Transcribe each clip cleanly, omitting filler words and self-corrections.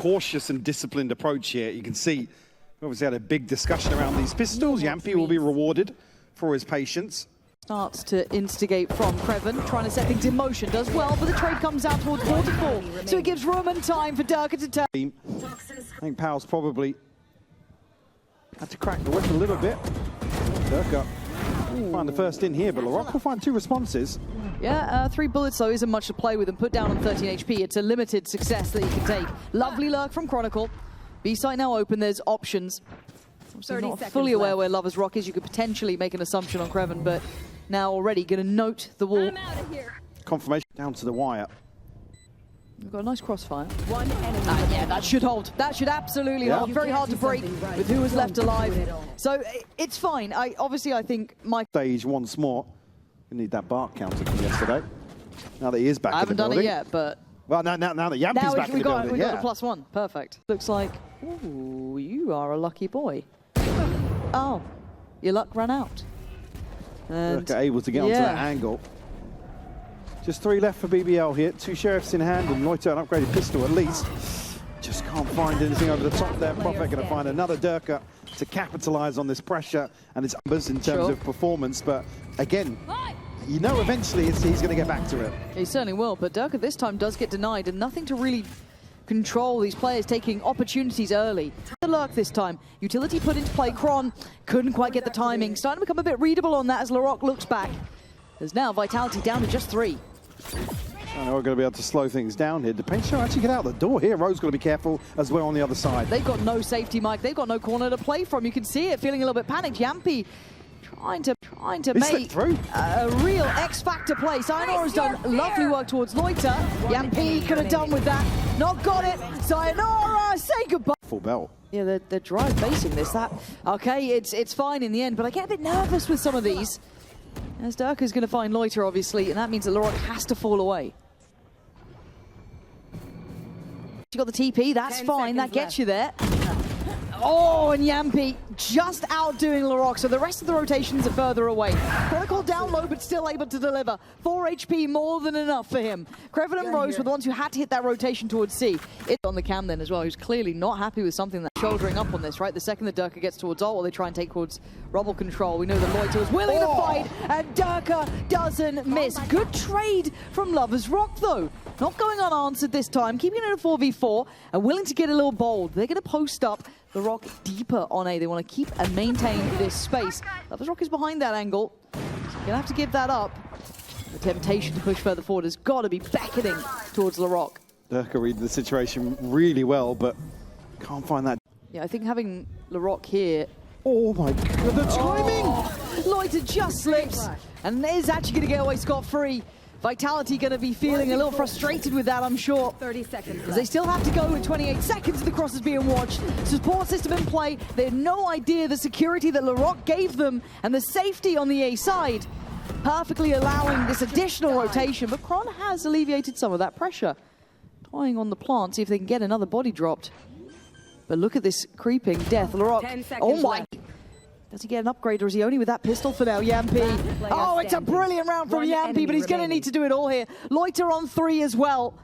cautious and disciplined approach here. You can see, we obviously had a big discussion around these pistols. Yampy will be rewarded for his patience. Starts to instigate from Creven, trying to set things in motion. Does well, but the trade comes out towards 44. So it gives room and time for Durka to turn. I think Powell's probably had to crack the whip a little bit. Durka find the first in here, but LaRock will find 2 responses. Yeah, 3 bullets though isn't much to play with and put down on 13 HP. It's a limited success that you can take. Lovely lurk from Chronicle. B site now open, there's options. I'm not fully aware where Lovers Rock is. You could potentially make an assumption on Creven, but now already going to note the wall. Confirmation down to the wire. We've got a nice crossfire. One enemy. Yeah, that should hold. That should absolutely hold. Very hard to break with who was left alive. So it's fine. Obviously, I think Mike... Stage once more. We need that bark counter from yesterday. Now that he is back in the building. I haven't done it yet, but... Well, now that Yampy's back in the building, we got a +1. Perfect. Looks like... Ooh, you are a lucky boy. Oh, your luck ran out. And able to get onto that angle. Just 3 left for BBL here. 2 sheriffs in hand and Loiter an upgraded pistol at least. Just can't find anything over the top there. Prophet going to find another Durka to capitalize on this pressure and his numbers in terms of performance. But again, you know eventually he's going to get back to it. He certainly will, but Durka this time does get denied and nothing to really control these players taking opportunities early. The lurk this time. Utility put into play. Kron couldn't quite get the timing. Starting to become a bit readable on that as LaRock looks back. There's now Vitality down to just 3. I know we're going to be able to slow things down here. Depends how actually get out the door here. Rowe's got to be careful as well on the other side. They've got no safety, Mike. They've got no corner to play from. You can see it, feeling a little bit panicked. Yampy trying to make a real X-Factor play. Sayonara has done lovely work towards Loiter. Yampy could have done with that. Not got it. Sayonara, say goodbye. Full belt. Yeah, they're drive basing this. Okay, it's fine in the end, but I get a bit nervous with some of these. As Durka's going to find Loiter, obviously, and that means that LaRock has to fall away. You got the TP, that's fine, that gets you there. Oh, and Yampy just outdoing LaRock, so the rest of the rotations are further away. Chronicle down low, but still able to deliver. 4 HP, more than enough for him. Creven and Rose were the ones who had to hit that rotation towards C. It's on the cam then as well, who's clearly not happy with something that's shouldering up on this, right? The second that Durka gets towards ult, they try and take towards Rubble control. We know that Loiter was willing to fight, and Durka doesn't miss. Good trade from Lovers Rock, though. Not going unanswered this time, keeping it at a 4v4, and willing to get a little bold. They're going to post up the Rock deeper on A. They want to keep and maintain this space. Lovers Rock is behind that angle. So you're going to have to give that up. The temptation to push further forward has got to be beckoning towards LaRock. Durka read the situation really well, but can't find that. Yeah, I think having LaRock here... Oh my god, the timing! Oh, Loiter just slips and is actually going to get away scot-free. Vitality going to be feeling a little frustrated with that, I'm sure. 30 seconds. They still have to go with 28 seconds. The cross is being watched. Support system in play. They had no idea the security that LaRock gave them and the safety on the A side, perfectly allowing this additional rotation. But Kron has alleviated some of that pressure. Toying on the plant, see if they can get another body dropped. But look at this creeping death. LaRock, oh my... Does he get an upgrade, or is he only with that pistol for now? Yampy. Oh, it's a brilliant round from Yampy, but he's going to need to do it all here. Loiter on 3 as well.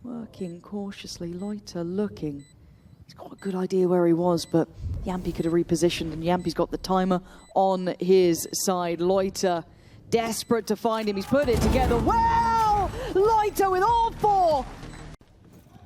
Working cautiously, Loiter looking. He's got a good idea where he was, but Yampy could have repositioned, and Yampy's got the timer on his side. Loiter desperate to find him. He's put it together well. Loiter with all 4.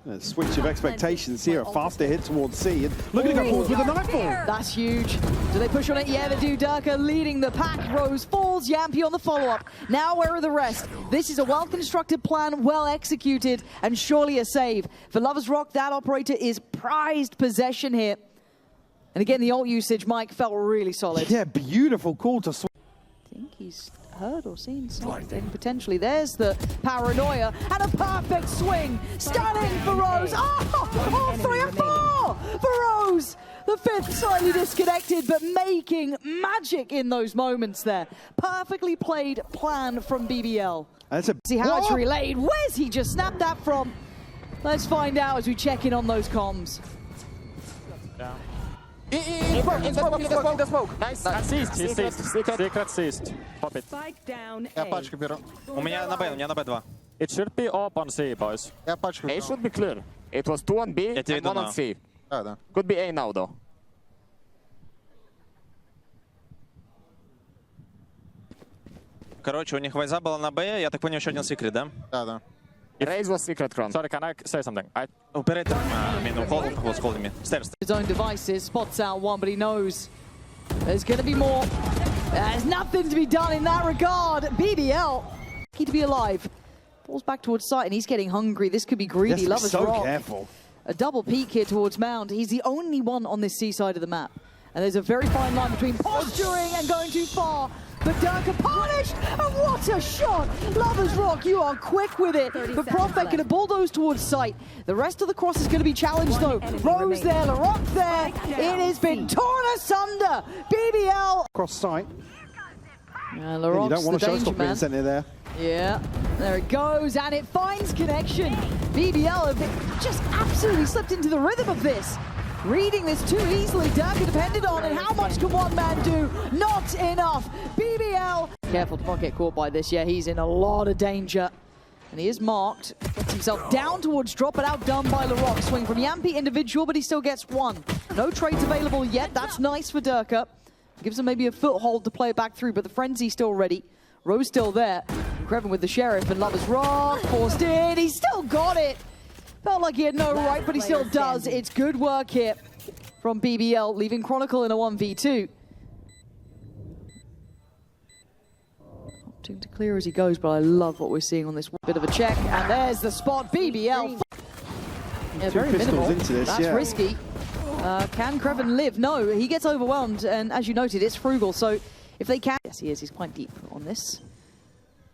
A switch of expectations here, a faster hit towards C, and looking to go forward with a nightfall. That's huge. Do they push on it? Yeah, they do. Durka leading the pack. Rose falls. Yampy on the follow-up. Now where are the rest? This is a well-constructed plan, well executed, and surely a save. For Lovers Rock, that operator is prized possession here. And again, the ult usage, Mike, felt really solid. Yeah, beautiful call to switch. I think he's heard or seen something potentially. There's the paranoia and a perfect swing. Stunning for Rose. Oh, 3 or 4 for Rose. The 5th slightly disconnected, but making magic in those moments there. Perfectly played plan from BBL. See how it's relayed. Where's he just snapped that from? Let's find out as we check in on those comms. Down. In the smoke. Nice. Secret seized. Pop it. Spike down Я A. пачку беру. У меня на Б 2. It should be open C, boys. Я пачку A беру. should be clear. It was 2 on B Я тебе and иду 1 on на. C. Да. Could be A now though. Короче, у них вайза была на Б, я так понял, еще один секрет, да? Да. Raise was secret, Kron. Sorry, can I say something? Operator, I mean, was holding me. Stairs. His own devices, spots out one, but he knows there's going to be more. There's nothing to be done in that regard. BBL, key to be alive. Balls back towards site, and he's getting hungry. This could be greedy. Yes, Lovers so Rock. careful. A double peek here towards Mound. He's the only one on this C side of the map. And there's a very fine line between posturing and going too far. But Durka punished, and what a shot! Lovers Rock, you are quick with it. But Prophet going to bulldoze towards site. The rest of the cross is going to be challenged though. Rose there, LaRock there. It has been torn asunder. BBL. Cross sight. Yeah, You LaRock's don't want the a danger showstopper being man. sent in there. Yeah, there it goes, and it finds connection. BBL have just absolutely slipped into the rhythm of this. Reading this too easily, Durka depended on, and how much can one man do? Not enough. BBL. Careful to not get caught by this. Yeah, he's in a lot of danger. And he is marked. Gets himself down towards drop, but outdone by LaRock. Swing from Yampi individual, but he still gets one. No trades available yet. That's nice for Durka. Gives him maybe a foothold to play it back through, but the frenzy's still ready. Rose still there. Kreven with the Sheriff, and Lovers Rock forced in. He's still got it. Felt like he had no right, but he still does. It's good work here from BBL, leaving Chronicle in a 1v2. Opting to clear as he goes, but I love what we're seeing on this bit of a check. And there's the spot, BBL. Yeah, very pistols minimal. into this, That's yeah. risky. Can Kreven live? No, he gets overwhelmed, and as you noted, it's frugal. So if they can, yes, he is. He's quite deep on this.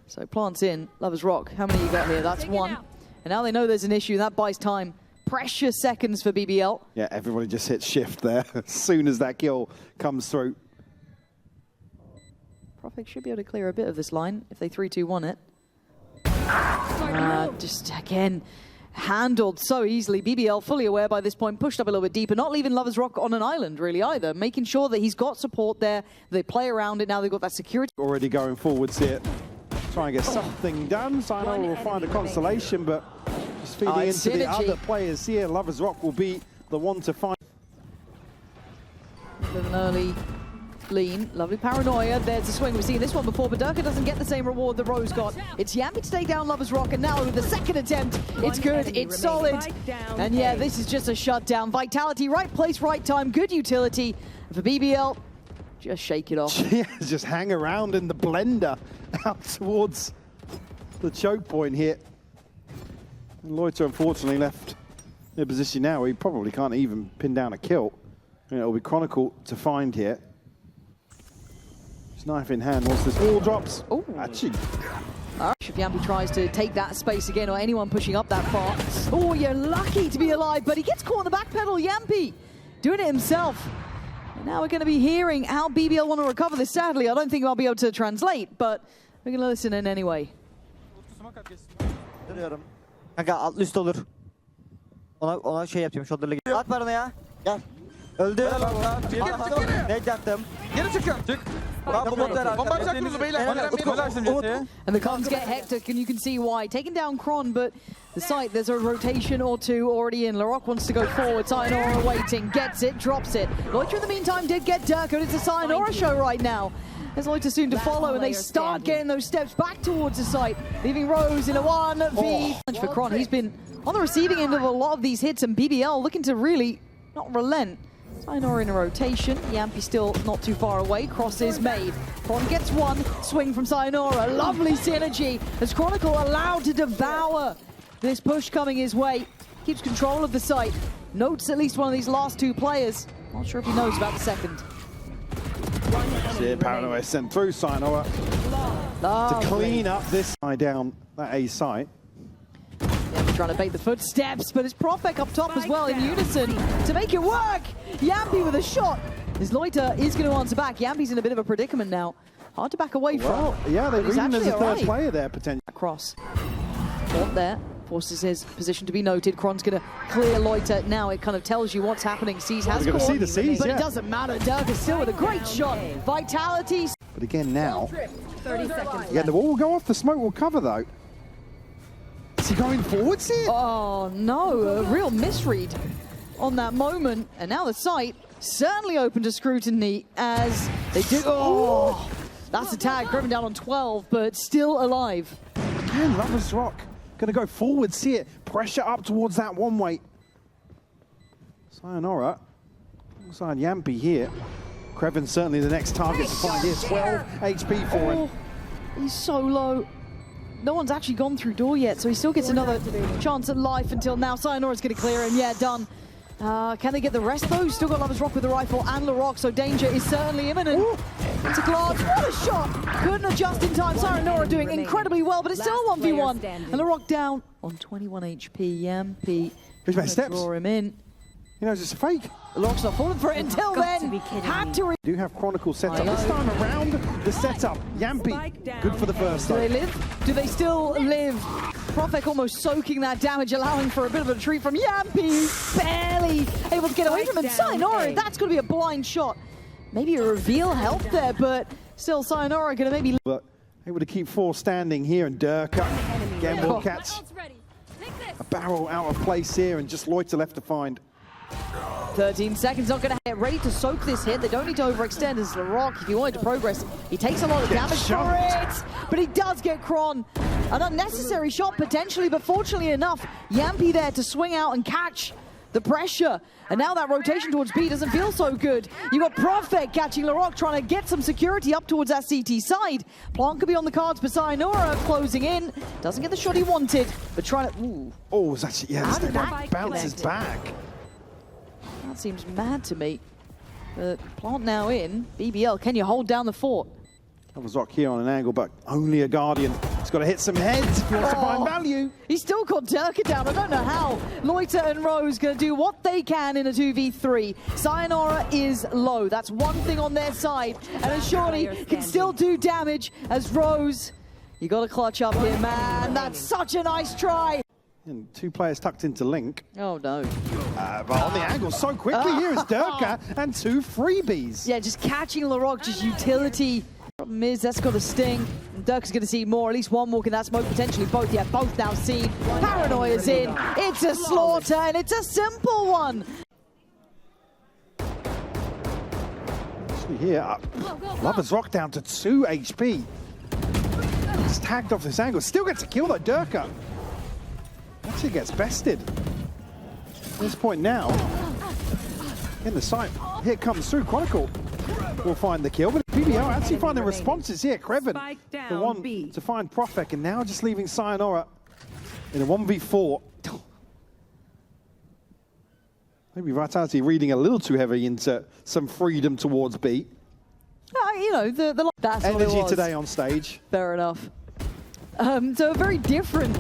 So plants in, Lovers Rock. How many you got here? That's one. And now they know there's an issue. That buys time. Precious seconds for BBL. Yeah, everybody just hits shift there as soon as that kill comes through. Prophet should be able to clear a bit of this line if they 3-2-1 it. Just again, handled so easily. BBL fully aware by this point, pushed up a little bit deeper, not leaving Lovers Rock on an island really either, making sure that he's got support there. They play around it now. They've got that security. Already going forwards here. Try and get something done. Sinor will find a consolation, but just feeding into the synergy. other players here. Lovers Rock will be the one to find. With an early lean, lovely paranoia. There's a swing. We've seen this one before, but Durka doesn't get the same reward that Rose got. It's Yampi to take down Lovers Rock, and now with the second attempt, it's good, it's solid. And yeah, this is just a shutdown. Vitality, right place, right time, good utility. And for BBL, just shake it off. Yeah, just hang around in the blender out towards the choke point here. And Loiter unfortunately left in a position now where he probably can't even pin down a kill. And it'll be Chronicle to find here. His knife in hand once this wall drops. Ooh. Actually, If Yampi tries to take that space again, or anyone pushing up that far. Oh, you're lucky to be alive, but he gets caught on the back pedal. Yampi doing it himself. And now we're going to be hearing how BBL want to recover this. Sadly, I don't think I'll be able to translate, but we're going to listen in anyway. Dönüyorum. Kanka alt üst olur. Ona şey yapacağım. Shoulder'la gidiyor. At bana ya. Gel. Öldü. Ne yaptım? Geri çıkıyorum. Çık. Bombardıyacaksınız beyler. And the cons get hectic, and you can see why. Taking down Kron, but the site, there's a rotation or two already in. LaRock wants to go forward. Sayonara waiting, gets it, drops it. Loiter in the meantime did get Durka, and it's a Sayonara show right now. There's Loiter soon to follow, and they start getting those steps back towards the site, leaving Rose in a 1v. For Kron, he's been on the receiving end of a lot of these hits, and BBL looking to really not relent. Sayonara in a rotation. Yampi still not too far away. Cross is made. Kron gets one. Swing from Sayonara. Lovely synergy as Chronicle allowed to devour this push coming his way. Keeps control of the site. Notes at least one of these last two players. Not sure if he knows about the second. yeah, paranoia sent through Sayonara to clean up this side down that A site. Yampi trying to bait the footsteps, but it's Prophet up top as well in unison to make it work. Yampi with a shot. His Loiter is going to answer back. Yampi's in a bit of a predicament now. Hard to back away Well, from. yeah, they're But he's reading there's a actually third alright. player there potentially. Cross. Caught there. Forces his position to be noted. Kron's going to clear Loiter. Now it kind of tells you what's happening. Seas has We're gonna caught, see the Seas, but yeah. it doesn't matter. Durka still with a great shot. Vitality. But again now, 30 seconds yeah, the wall will go off. The smoke will cover though. Is he going forwards here? Oh no, a real misread on that moment. And now the site certainly open to scrutiny as they do. Oh, that's a tag. Creven down on 12, but still alive. Again, Lovers Rock going to go forwards here. Pressure up towards that one way. Sayonara alongside Yampi here. Creven certainly the next target to find here. 12 HP for him. He's so low. No one's actually gone through door yet, so he still gets another chance at life until now. Sayonara's going to clear him. Yeah, done. Can they get the rest though? Still got Lovers Rock with the rifle and LaRock, so danger is certainly imminent. It's a glance. What a shot! Couldn't adjust in time. Sayonara doing incredibly well, but it's still a 1v1. And LaRock down on 21 HP. Yampi Who's made steps? draw him in. He knows it's a fake. LaRock's not falling for it until then. Had to. Do have Chronicle set up this time around the setup. Yampi, good for the first Do they though. live? Do they still live? Profek almost soaking that damage, allowing for a bit of a retreat from Yampi. Barely able to get away from him. Sayonara, that's going to be a blind shot. Maybe a reveal helped there, but still Sayonara going to maybe... But able to keep 4 standing here, and Durka again will catch a barrel out of place here, and just Loiter left to find. 13 seconds, not going to get ready to soak this hit. They don't need to overextend as LaRock. If he wanted to progress, he takes a lot of damage for it. But he does get Kron. An unnecessary shot potentially, but fortunately enough, Yampi there to swing out and catch the pressure. And now that rotation towards B doesn't feel so good. You got Profek catching LaRock, trying to get some security up towards that CT side. Plant could be on the cards for Sayonara, closing in. Doesn't get the shot he wanted, but trying to... Ooh. Oh, it's actually, yeah, How this did that bounces connect? back. That seems mad to me. Plant now in. BBL, can you hold down the fort? Lovers Rock here on an angle, but only a Guardian. He's got to hit some heads if he wants to find value. He's still got Durka down. I don't know how. Loiter and Rose going to do what they can in a 2v3. Sayonara is low. That's one thing on their side. And surely can still do damage as Rose. You got to clutch up here, man. That's such a nice try. And 2 players tucked into Link. Oh, no. But on the angle so quickly here is Durka and 2 freebies. Yeah, just catching LaRock, just utility. Problem is, that's got a sting. And Durka's going to see more, at least one walk in that smoke, potentially both. Yeah, both now seen. Paranoia's in. It's a slaughter, and it's a simple one. Actually here, Lovers Rock down to 2 HP. Just tagged off this angle. Still gets a kill though, Durka. Actually gets bested. At this point now, in the site, here comes through. Chronicle will find the kill, but BBL actually finding responses here. Creven, the one to find Profek, and now just leaving Sayonara in a 1v4. Maybe Vitality reading a little too heavy into some freedom towards B. You know, that's what it Energy was. today on stage. Fair enough. So a very different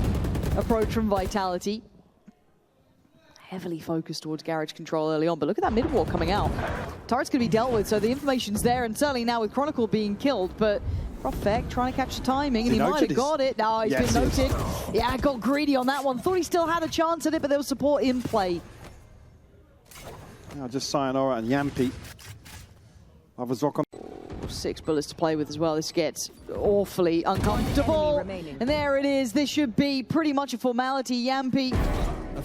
approach from Vitality. Heavily focused towards garage control early on, but look at that mid-walk coming out. Turret's going to be dealt with, so the information's there, and certainly now with Chronicle being killed, but Profek trying to catch the timing, and he might have got it. No, he's been noted. Yeah, got greedy on that one. Thought he still had a chance at it, but there was support in play. Now just Sayonara and Yampi. Lovers Rock on. 6 bullets to play with as well. This gets awfully uncomfortable. And there it is. This should be pretty much a formality. Yampi,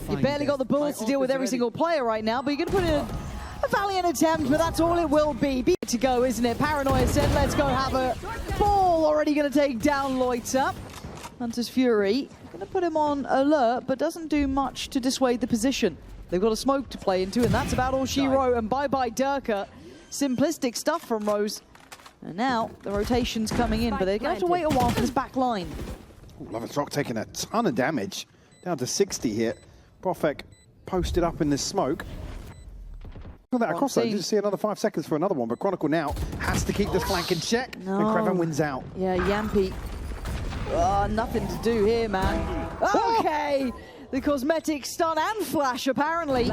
you barely got the bullets to deal with every single player right now, but you're going to put in a valiant attempt, but that's all it will be. Be to go, isn't it? Paranoia said, let's go have a ball. Already going to take down Loiter. Hunter's Fury, going to put him on alert, but doesn't do much to dissuade the position. They've got a smoke to play into, and that's about all she wrote. And bye-bye Durka. Simplistic stuff from Rose. And now the rotation's coming in, but they're going to have to wait a while for this back line. Lovers Rock taking a ton of damage. Down to 60 here. Profek posted up in this smoke. Look at that across though. Just see another 5 seconds for another one, but Chronicle now has to keep this flank in check. And Creven wins out. Yeah, Yampi. Nothing to do here, man. Okay. The cosmetic stun and flash, apparently.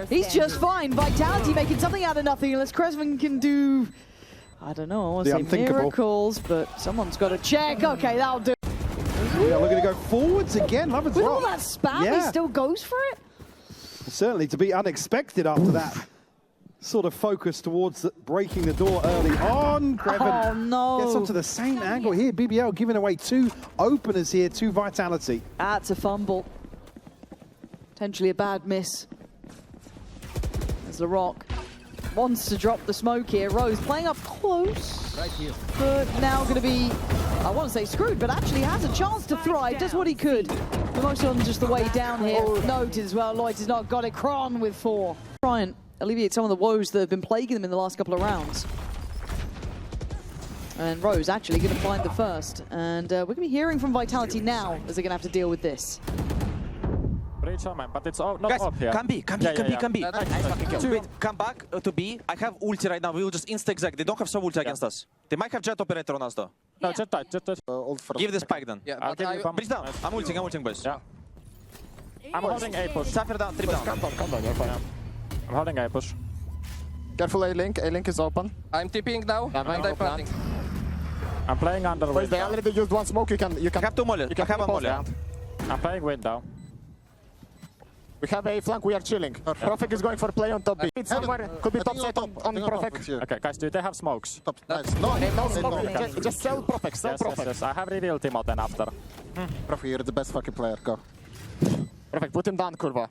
He's just fine. Vitality making something out of nothing, unless Creven can do, I don't know, I want to say miracles, but someone's got to check. Okay, that'll do. Yeah, looking to go forwards again. Lovers With Rock. all that spam, he still goes for it? Certainly to be unexpected after that sort of focus towards breaking the door early on. Kreven Oh, no. gets onto the same angle here. BBL giving away 2 openers here, 2 Vitality. That's a fumble. Potentially a bad miss. As LaRock wants to drop the smoke here. Rose playing up close. Right here. But now going to be, I want to say screwed, but actually has a chance to thrive. Does what he could. But most on just the way down here. Noted as well. Lloyd has not got it. Kron with 4. Try and alleviate some of the woes that have been plaguing them in the last couple of rounds. And Rose actually going to find the first. And we're going to be hearing from Vitality now as they're going to have to deal with this. Breach on man, but it's not Guys, up here. come B. Nice. Wait, come back to B. I have ulti right now. We will just insta-exec. They don't have sub ulti against us. They might have jet operator on us though. No, jet tight. Give the spike then. I'll give you Breach down. I'm ulting, boys. Yeah. I'm holding A push. Cypher down, 3 down. Come down, you're fine. I'm holding A push. Careful A-Link. A-Link is open. I'm TPing now. Yeah, I'm planting. I'm playing under Wait, wind. they already used 1 smoke. You can I have 2 molly. I have 1 molly. I'm playing window. We have A flank. We are chilling. Profek is going for play on top B. It's somewhere. Could be top side on Profek. Okay, guys, do they have smokes? No smoke. Just sell Profek. Sell Profek. Yes. I have revealed Timo then after. Profek, you're the best fucking player. Go. Profek, put him down, kurva.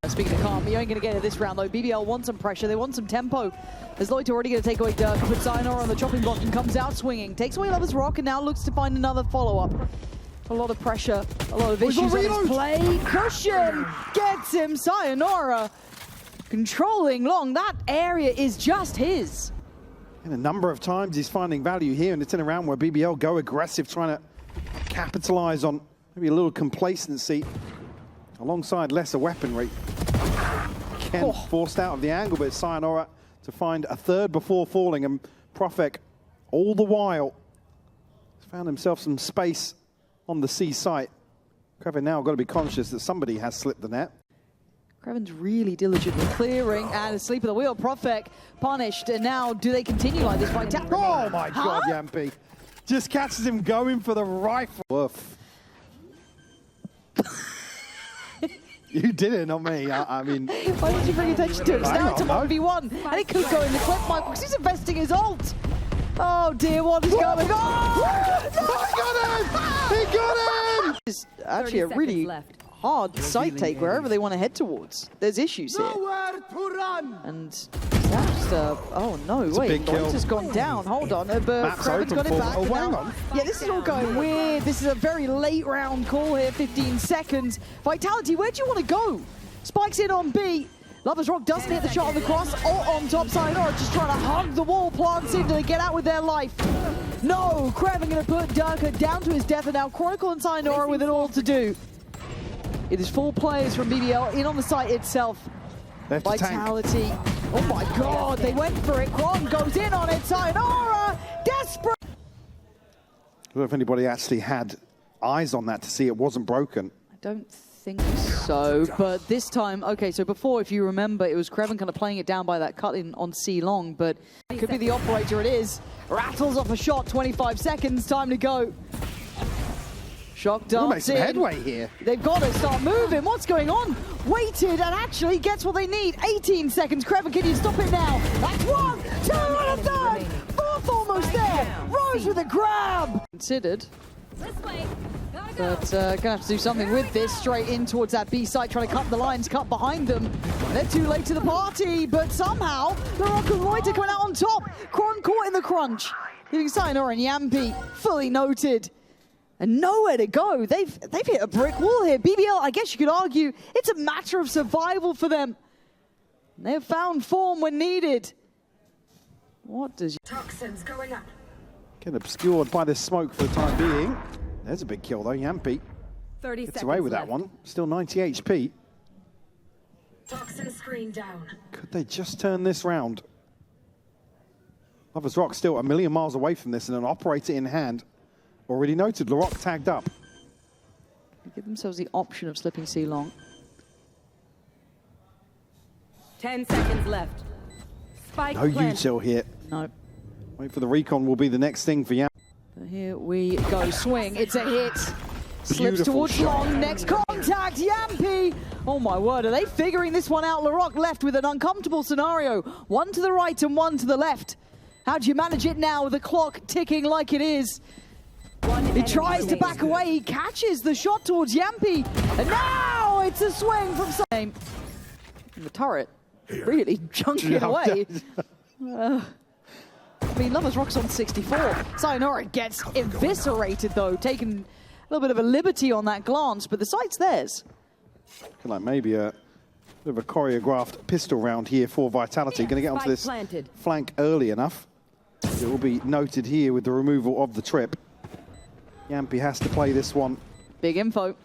Speaking of calm, you ain't going to get it this round though. BBL wants some pressure, they want some tempo. As Lloyd already going to take away Dirk, but Sayonara on the chopping block and comes out swinging. Takes away Lover's Rock and now looks to find another follow-up. A lot of pressure, a lot of issues on his play. Cushion gets him. Sayonara controlling long. That area is just his. And a number of times he's finding value here, and it's in a round where BBL go aggressive, trying to capitalize on maybe a little complacency alongside lesser weaponry. Ken forced out of the angle, but it's Sayonara to find a third before falling, and Profek all the while has found himself some space on the C site. Kreven now got to be conscious that somebody has slipped the net. Kreven's really diligently clearing and asleep at the wheel. Profek punished, and now do they continue like this? Oh my God, Yampi. Just catches him going for the rifle. Woof. You did it, not me. I mean... Why did you bring attention to it? I Now it's a don't know. 1v1, and it could go in the clip, Michael, because he's investing his ult. Oh dear, what is going on? He got him! It's actually a really hard site take wherever they want to head towards. There's issues here. And that's oh no, wait, Lloyd has gone down. Hold on, but Kreven's got it back. hang on. Yeah, this is all going weird. This is a very late round call here, 15 seconds. Vitality, where do you want to go? Spikes in on B. Lover's Rock doesn't hit the shot on the cross or on top. Sayonara just trying to hug the wall, plants in to get out with their life. No, Kreven going to put Durka down to his death, and now Chronicle and Sayonara with it all to do. It is 4 players from BBL in on the site itself. Vitality. Oh my God, they went for it. Kron goes in on it. Sayonara, desperate. I don't know if anybody actually had eyes on that to see it wasn't broken. I don't think so, but this time, okay, so before, if you remember, it was Kreven kind of playing it down by that cut in on C long, but it could be the operator. It is. Rattles off a shot, 25 seconds, time to go. Shock We'll make darts some in. headway here. They've got to start moving. What's going on? Waited and actually gets what they need. 18 seconds. Kreven, can you stop it now? That's 1, 2, and a third. 4th almost there. Rose with a grab. Considered. But gonna have to do something with this. Straight in towards that B site, trying to cut the lines, cut behind them. They're too late to the party, but somehow the Rock and Lloyd are coming out on top. Kron caught in the crunch. Leaving Sayonara and Yampi fully noted. And nowhere to go. They've hit a brick wall here. BBL, I guess you could argue, it's a matter of survival for them. They've found form when needed. What does... Toxins going up. Getting obscured by this smoke for the time being. There's a big kill though. Yampi 30 gets seconds away with that left. one. Still 90 HP. Toxin screen down. Could they just turn this round? Lover's Rock still a million miles away from this and an operator in hand. Already noted, LaRock tagged up. They give themselves the option of slipping C long. 10 seconds left. Spike No planted. util here. No. Wait for the recon will be the next thing for Yam. But here we go. Swing. It's a hit. Slips Beautiful towards shot. long. Next con contact, Yampy! Oh my word, are they figuring this one out? Larocque left with an uncomfortable scenario. One to the right and one to the left. How do you manage it now with the clock ticking like it is? He tries to back away, he catches the shot towards Yampy, and now it's a swing from some. The turret really chunking it away. I mean, Lovers Rock's on 64. Sayonara gets eviscerated though, taking a little bit of a liberty on that glance, but the site's theirs. Like maybe a bit of a choreographed pistol round here for Vitality. Going to get onto this flank early enough. It will be noted here with the removal of the trip. Yampy has to play this one. Big info.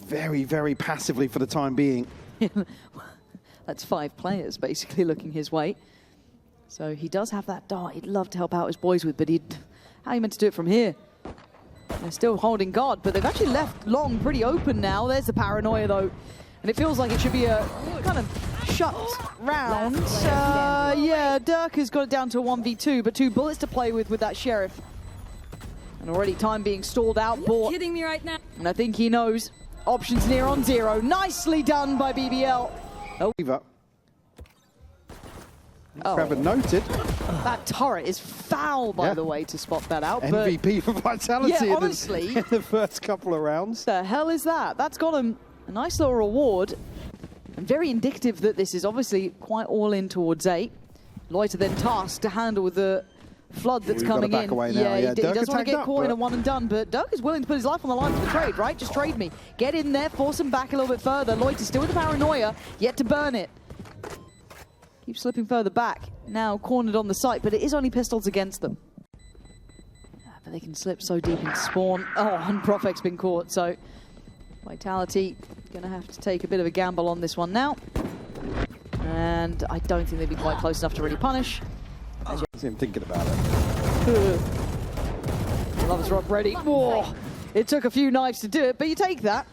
Very, very passively for the time being. That's 5 players basically looking his way. So he does have that dart he'd love to help out his boys with, but how are you meant to do it from here? They're still holding guard, but they've actually left long pretty open now. There's the paranoia though. And it feels like it should be a kind of shut round. Yeah, Dirk has got it down to a 1v2, but 2 bullets to play with that Sheriff. And already time being stalled out. You're kidding me right now. And I think he knows. Options near on 0. Nicely done by BBL. Oh. Kraven noted. That turret is foul, by the way, to spot that out. MVP for Vitality honestly, in the first couple of rounds. The hell is that? That's got him a nice little reward. And very indicative that this is obviously quite all in towards 8. Loiter then tasked to handle the flood that's coming in. Yeah, he doesn't want to get caught in a but... one and done, but Dirk is willing to put his life on the line for the trade, right? Just trade me. Get in there, force him back a little bit further. Loiter still with the paranoia, yet to burn it. Keep slipping further back. Now cornered on the site, but it is only pistols against them. But they can slip so deep into spawn. Oh, and Profek's been caught, so Vitality gonna have to take a bit of a gamble on this one now. And I don't think they'd be quite close enough to really punish. I see him thinking about it. Lovers Rock ready. Whoa. It took a few knives to do it, but you take that.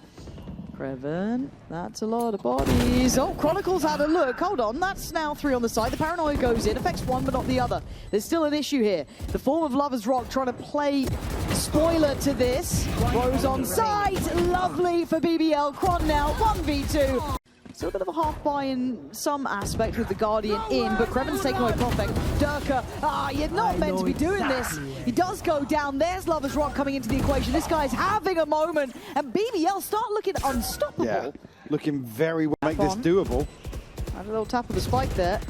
Kreven, that's a lot of bodies. Oh, Chronicles had a look. Hold on, that's now 3 on the side. The paranoia goes in, affects one but not the other. There's still an issue here. The form of Lovers Rock trying to play spoiler to this. Rose on side, lovely for BBL. Kron now, 1v2. Still a bit of a half buy in some aspect with the Guardian in, but Kreven's taking away Profek. Durka, you're not meant to be doing this. He does go down. There's Lovers Rock coming into the equation. This guy's having a moment, and BBL start looking unstoppable. Yeah, looking very well. Make this doable. Had a little tap of the spike there.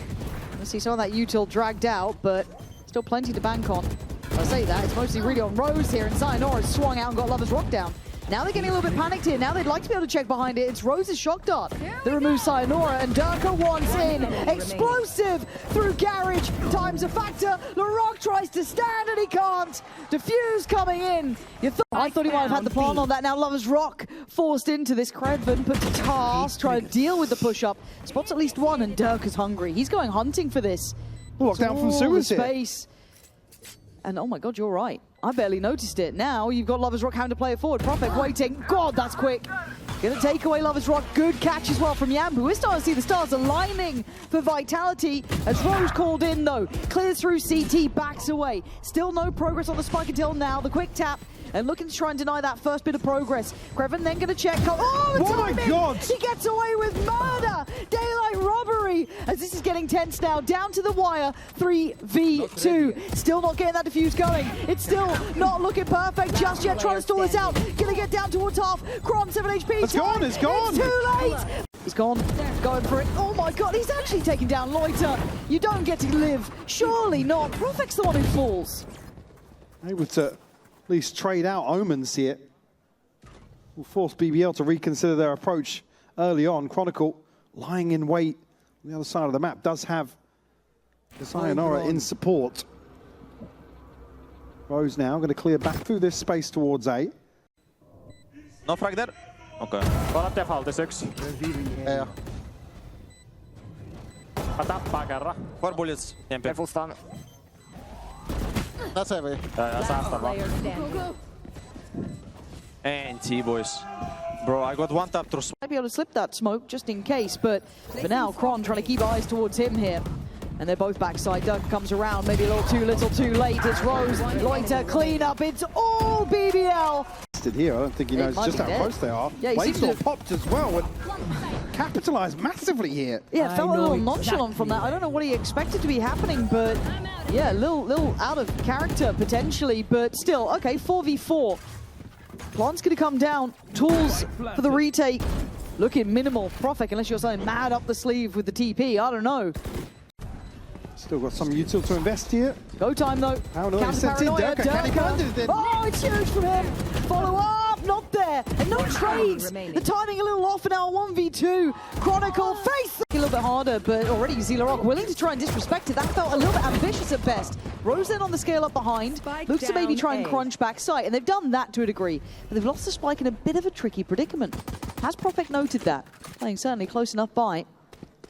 Let's see some of that util dragged out, but still plenty to bank on. I say that, it's mostly really on Rose here, and Sayonara's swung out and got Lovers Rock down. Now they're getting a little bit panicked here. Now they'd like to be able to check behind it. It's Rose's shock dart that removes Sayonara, and Durka wants in. Explosive through garage, times a factor. Larocque tries to stand and he can't. Diffuse coming in. I thought he might have had the plan on that. Now Lovers Rock forced into this. Kreven put to task, trying to deal with the push-up. Spots at least one, and Durka's hungry. He's going hunting for this. Locked down from suicide. And oh my God, you're right. I barely noticed it. Now you've got Lovers Rock having to play it forward. Profek waiting. God, that's quick. Gonna take away Lovers Rock. Good catch as well from Yambu. We're starting to see the stars aligning for Vitality as Rose called in though. Clears through CT, backs away. Still no progress on the spike until now. The quick tap and looking to try and deny that first bit of progress. Kreven then gonna check. Oh, my God! He gets away with murder! Daylight robbery! As this is getting tense now. Down to the wire. 3v2. Still not getting that defuse going. It's still not looking perfect just yet. Trying to stall this out. Gonna get down towards half. Kron, 7 HP. It's gone, it's gone! It's too late! He's gone. Going for it. Oh my God, he's actually taking down Loiter. You don't get to live. Surely not. Profek's the one who falls. Able to at least trade out Omens here. Will force BBL to reconsider their approach early on. Chronicle lying in wait on the other side of the map does have Sayonara in support. Rose now going to clear back through this space towards A. No frag there? Okay. Volat default 6. Yeah. Mä tappaa kerran. 4 bullets. Careful stun. That's heavy. Säästä vaan. NT boys. Bro, I got one tap through. Might be able to slip that smoke just in case, but for now, Kron trying to keep eyes towards him here. And they're both backside. Doug comes around, maybe a little too late. It's Rose. Loiter clean up. It's all BBL. invested here. I don't think he knows just how close they are. Yeah, he seems Wavesaw to- popped as well and capitalized massively here. Yeah, it felt a little nonchalant from that. I don't know what he expected to be happening, but yeah, a little out of character potentially, but still, okay, 4v4. Plant's gonna come down. Tools for the retake. Looking minimal. Profek, unless you're something mad up the sleeve with the TP, I don't know. Still got some util to invest here. Go time though. How Counter sent in paranoia, Durka. Can he find anything? Oh, it's huge from him. Follow up, not there. And no trades. remaining. The timing a little off now. 1v2. Chronicle face. A little bit harder, but already Zilarok willing to try and disrespect it. That felt a little bit ambitious at best. Rose then on the scale up behind. Spike Looks to maybe down try and A. crunch back sight, and they've done that to a degree. But they've lost the spike in a bit of a tricky predicament. Has Profek noted that? Playing certainly close enough by.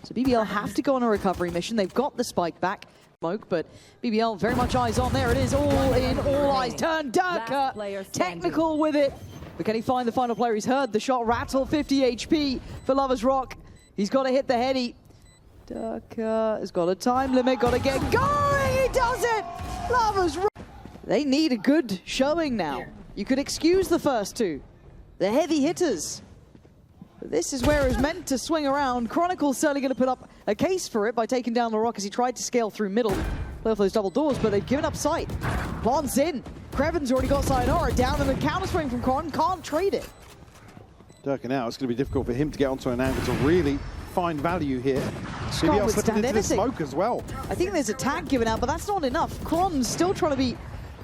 So BBL have to go on a recovery mission. They've got the spike back. Smoke, but BBL very much eyes on. There it is, all in, all eyes. Turn Last player Durka, standing. technical with it. But can he find the final player? He's heard the shot rattle, 50 HP for Lovers Rock. He's got to hit the heady. Durka has got a time limit, got to get going. He does it. Lovers Rock. They need a good showing now. You could excuse the first two. The heavy hitters. But this is where it's meant to swing around. Chronicle's certainly going to put up a case for it by taking down LaRock as he tried to scale through middle. Play off those double doors, but they've given up sight. Plant's in. Kreven's already got Sayonara down, and the counter swing from Kron can't trade it. Durka now, it's going to be difficult for him to get onto an angle to really find value here. Can't BBL slipping withstand into the anything. smoke as well. I think there's a tag given out, but that's not enough. Kron's still trying to be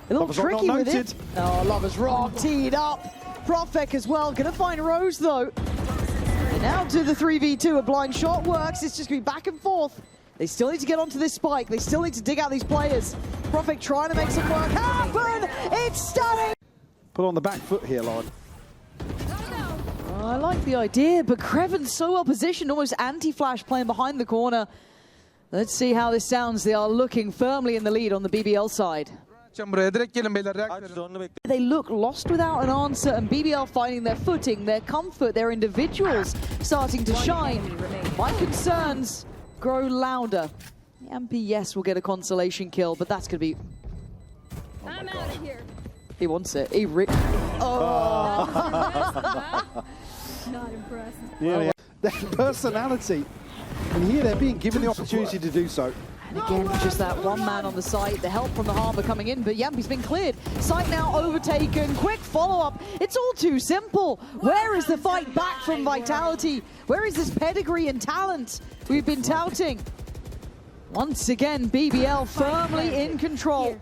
a little Lovers Rock tricky not with noted. it. Oh, Lovers Rock teed up. Profek as well. Going to find Rose, though. And now to the 3v2. A blind shot works. It's just going to be back and forth. They still need to get onto this spike. They still need to dig out these players. Profek trying to make some work happen. It's stunning. Put on the back foot here, Lord. I like the idea, but Kreven's so well positioned, almost anti-flash playing behind the corner. Let's see how this sounds. They are looking firmly in the lead on the BBL side. They look lost without an answer, and BBL finding their footing, their comfort, their individuals starting to shine. My concerns grow louder. Yampy, yes, will get a consolation kill, but that's going to be... I'm out of here. He wants it. He Not impressed. Yeah, their personality. And here they're being given the opportunity to do so. And again, just that one man on the site, the help from the Harbor coming in, but Yampy's been cleared. Site now overtaken, quick follow-up. It's all too simple. Where is the fight back from Vitality? Where is this pedigree and talent we've been touting? Once again, BBL firmly in control.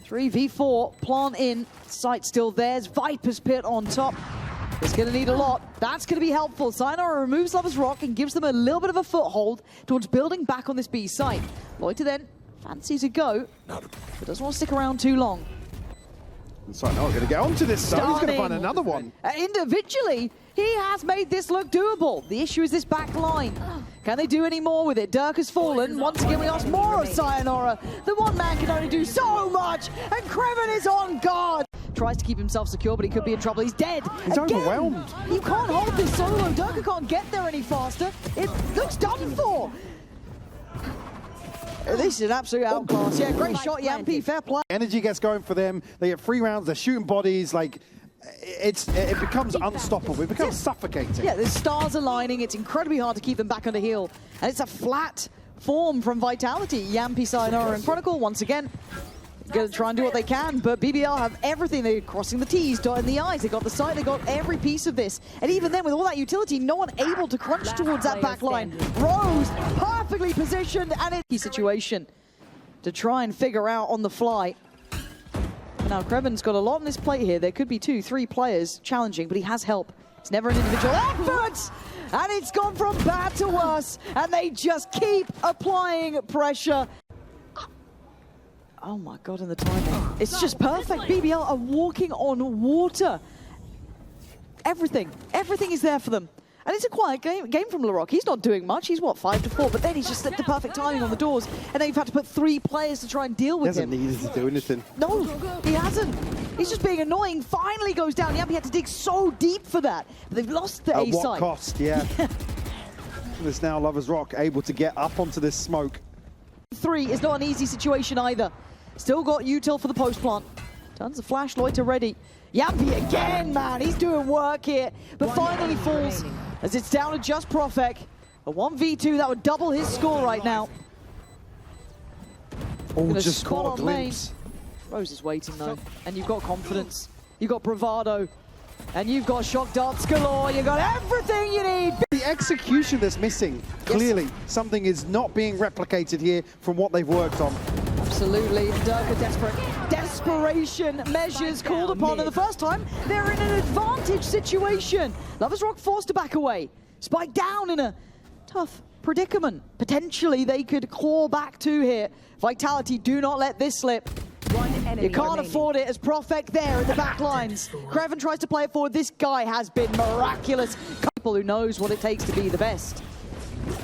3v4, Plant in, site still theirs, Viper's Pit on top. It's going to need a lot. That's going to be helpful. Sayonara removes Lovers Rock and gives them a little bit of a foothold towards building back on this B site. Loiter then fancies a go, but doesn't want to stick around too long. And so now we're going to get onto this zone. He's going to find another one. Individually, he has made this look doable. The issue is this back line. Can they do any more with it? Dirk has fallen. Once again, we ask more of Sayonara. The one man can only do so much, and Kreven is on guard. Tries to keep himself secure, but he could be in trouble. He's dead. He's Again, overwhelmed. You can't hold this solo. Dirk can't get there any faster. It looks done for. This is an absolute outclass. Yeah, great shot, Yampy. Fair play. Energy gets going for them. They get 3 rounds. They're shooting bodies. Like, it becomes unstoppable. It becomes suffocating. Yeah, the stars aligning. It's incredibly hard to keep them back under heel. And it's a flat form from Vitality. Yampy, Sayonara, and Chronicle once again. Going to try and do what they can, but BBL have everything. They're crossing the T's, dotting the I's. They got the side, they got every piece of this. And even then, with all that utility, no one able to crunch towards that back line. Rose, perfectly positioned, and it's a situation to try and figure out on the fly. Now, Kreven's got a lot on his plate here. There could be 2, 3 players challenging, but he has help. It's never an individual effort! And it's gone from bad to worse, and they just keep applying pressure. Oh my God, and the timing. It's just perfect. BBL are walking on water. Everything is there for them. And it's a quiet game from LaRock. He's not doing much. He's, what, 5-4? But then he's just slipped the perfect timing on the doors. And then you've had to put 3 players to try and deal with him. He hasn't needed to do anything. No, he hasn't. He's just being annoying. Finally goes down. Yampy had to dig so deep for that. But they've lost the A At what side. cost, yeah. There's now Lovers Rock able to get up onto this smoke. 3 is not an easy situation either. Still got util for the post plant. Tons of flash, Loiter ready. Yampy again, man. He's doing work here, but finally falls as it's down to just Profek. A 1v2 that would double his score right now. Oh, Gonna just spot caught a on main. glimpse. Rose is waiting though, and you've got confidence, you've got bravado, and you've got shock darts galore, you've got everything you need. The execution that's missing, clearly, something is not being replicated here from what they've worked on. Absolutely, Durka desperate. Desperation measures called upon, and the first time they're in an advantage situation. Lovers Rock forced to back away. Spike down in a tough predicament. Potentially they could claw back two here. Vitality, do not let this slip. You can't afford it as Profek there at the back lines. Kreven tries to play it forward. This guy has been miraculous. People who knows what it takes to be the best.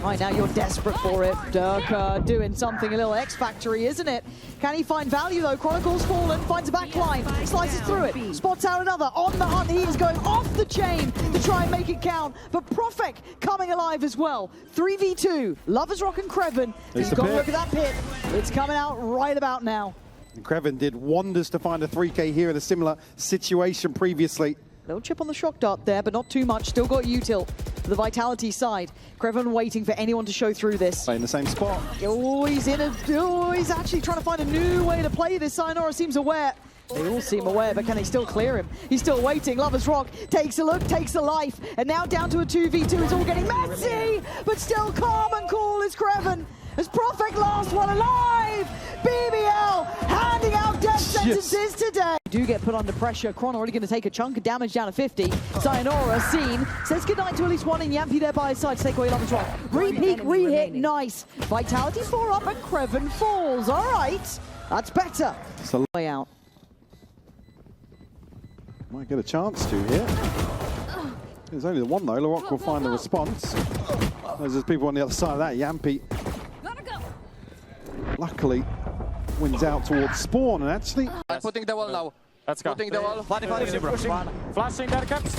Right now you're desperate for it. Durka doing something a little X-Factory, isn't it? Can he find value though? Chronicle's fallen, finds a back line, slices through it, spots out another. On the hunt, he is going off the chain to try and make it count. But Profek coming alive as well. 3v2, Lovers Rock and Kreven. He's got to look at that pit. It's coming out right about now. And Kreven did wonders to find a 3K here in a similar situation previously. Little chip on the shock dart there, but not too much. Still got util for the Vitality side. Kreven waiting for anyone to show through this. Play in the same spot. Oh, he's actually trying to find a new way to play this. Sayonara seems aware. They all seem aware, but can they still clear him? He's still waiting. Lovers Rock takes a look, takes a life, and now down to a 2v2. It's all getting messy, but still calm and cool is Kreven. As Profek last one alive! BBL handing out death sentences today. Do get put under pressure. Chron already going to take a chunk of damage down to 50. Sayonara seen. Says goodnight to at least one, and Yampy there by his side to take away Lovers Rock. Re-peek, re-hit, nice. Vitality 4 up and Kreven falls. All right, that's better. So Way out. might get a chance to here. There's only the one though. Larok will find the response. There's people on the other side of that. Yampy luckily wins out towards spawn, and actually I'm putting the wall now. Let's go. Putting the wall. Flashing there, caps.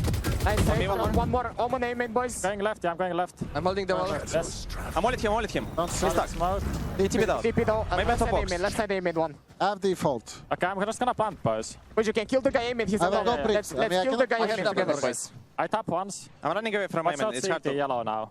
One more. Almost aim it, boys. Going left, yeah, I'm going left. I'm holding the wall. Yes. I'm all at him. Don't He's stuck. Smoke. They TP down. TP though. Maybe Left top side box. aim in. Left side aim in one. I have default. Okay, I'm just gonna plant, boys. But you can kill the guy aim in. He's I will alone. go bricks. Let's I mean, I kill the cannot guy I aim have in double together, boys. boys. I tap once. I'm running away from my Watch man. out, It's hard CT to... yellow now.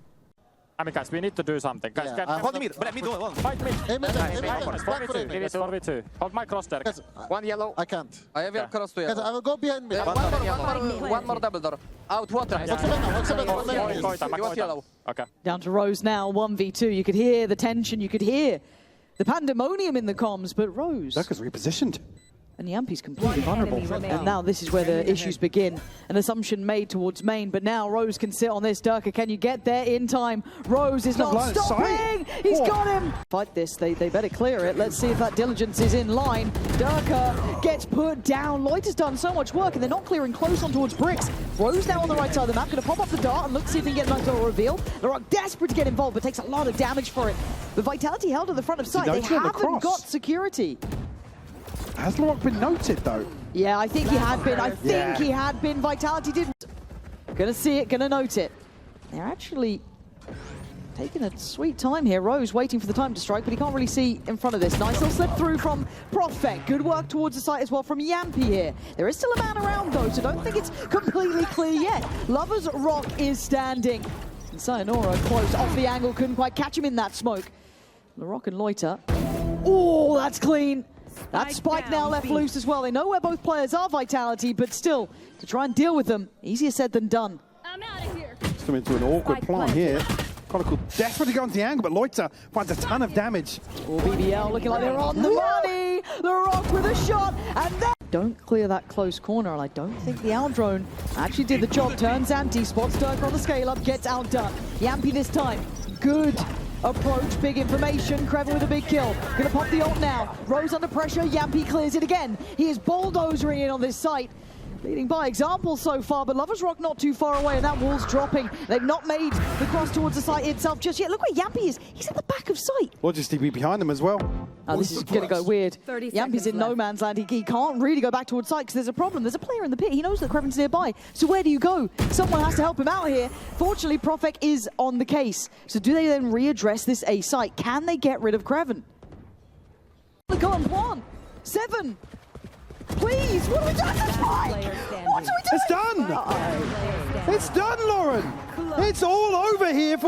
I mean, guys, we need to do something. Guys, Yeah, I- Hold me mid. Let me do it. fight me. Aim it, aim it, Back aim it. 4v2. It is 4v2. Hold my cross there. Guys, One yellow. I can't. I have your cross to Guys, I yellow. will go behind me. One more double door. Out water. He was yellow. Okay. Down to Rose now, 1v2. You could hear the tension, you could hear the pandemonium in the comms, but Rose Durka's repositioned. and Yampy's completely vulnerable. And now this is where the issues begin. An assumption made towards main, but now Rose can sit on this. Durka, can you get there in time? Rose is not line of stopping! sight. He's Oh. got him! Fight this, they better clear it. Let's see if that diligence is in line. Durka gets put down. Loiter's done so much work, and they're not clearing close on towards bricks. Rose now on the right side of the map, gonna pop up the dart and look to see if he can get a nice little reveal. Larok desperate to get involved, but takes a lot of damage for it. The Vitality held at the front of sight. They noted on the haven't cross? got security. Has Larok been noted though? Yeah, I think he had been. I think he had been. Vitality didn't. Gonna see it, gonna note it. They're actually taking a sweet time here. Rose waiting for the time to strike, but he can't really see in front of this. Nice little slip through from Profek. Good work towards the site as well from Yampy here. There is still a man around though, so don't think it's completely clear yet. Lovers Rock is standing. And Sayonara close off the angle, couldn't quite catch him in that smoke. Larok and Loiter. Oh, that's clean. That spike now left loose as well. They know where both players are, Vitality, but still, to try and deal with them, easier said than done. I'm out of here. It's come into an awkward plant here. Chronicle desperately going to the angle, but Loiter finds a ton of damage. Oh, BBL looking like they're on the money. The Rock with a shot, and then don't clear that close corner, and I don't think the Owl drone actually did the job. Turns anti, spots Durka on the scale up, gets outdone. Yampy this time, good approach, big information. Kreven with a big kill. Gonna pop the ult now. Rose under pressure, Yampy clears it again. He is bulldozering in on this site. Leading by example so far, but Lovers Rock not too far away, and that wall's dropping. They've not made the cross towards the site itself just yet. Look where Yampy is. He's at the back of sight. Logis TP behind them as well. Oh, this is going to go weird. 30 Yampy's seconds in no left. man's land. He can't really go back towards sight because there's a problem. There's a player in the pit. He knows that Kreven's nearby. So where do you go? Someone has to help him out here. Fortunately, Profek is on the case. So do they then readdress this A site? Can they get rid of Kreven? Go on plan. 7. squeeze. What are we doing? That's fine. Player standing. What are we doing? It's done. It's done, Lauren. It's all over here for